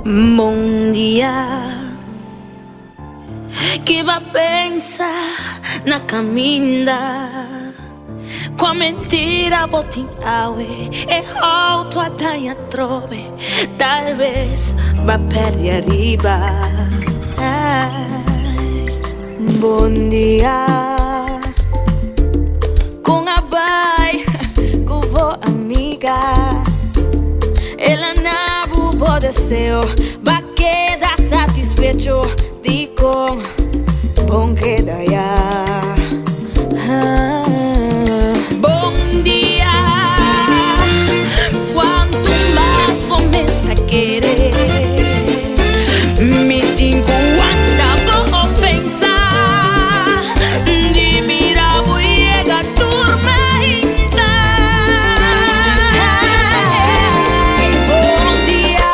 Bom dia, que vai pensar na caminda. Com a mentira botin aue e outro atanha trove. Talvez vá perder arriba. Bom dia, com a bai, com boa amiga. Ela não pode ser, vai quedar satisfeito. Dico, bom que daí. Bom dia, quanto mais começa a querer, me digo quanta boa ofensa, de mirar boiega turma ainda. Bom dia,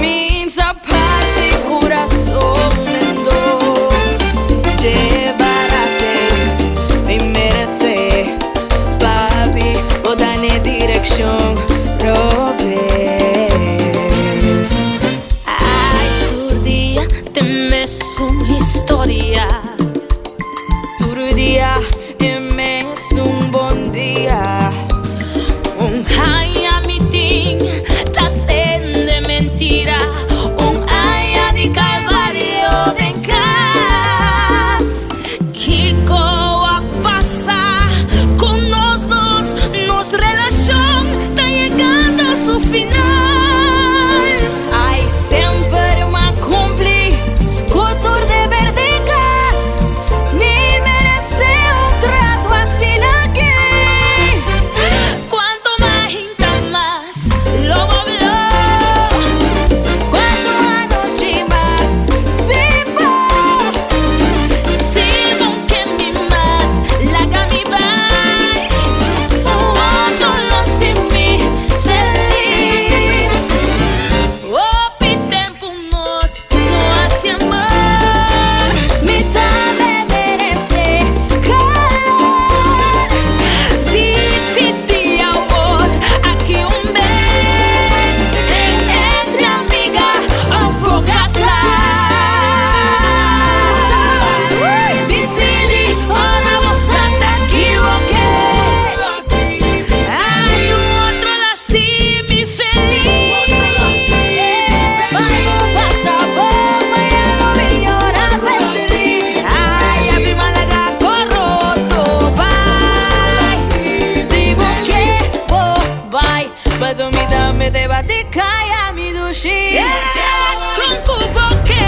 minha parte coração mendo, direction robes. Ai, todo dia tem mesmo história. Todo dia é mesmo bom dia. Raia mitim, tratem de mentira. Raia de calvário de casa. Que coa passa com nós dois, nos relação tá chegando a seu final. Ai, sempre uma cumpli, cultura de verdicas. Me merece trato assim aqui. Quanto mais, então mais, logo habló. Quanto a noite mais, se bom que me mais, larga me vai. Outro não se me feliz. Opi tempo nós, não se amar. Me também merece calor. Decidi amor, aqui mês. Entre amiga, ou vou casar. Decidi, ora você tá equivocada. Ai, outro lá se me feliz. Vamos passar bom, amanhã não melhora feliz. Ai, a prima larga corroto, vai. Se você vai, mas o me dá, me debate, cai a me duxi. Com cubo que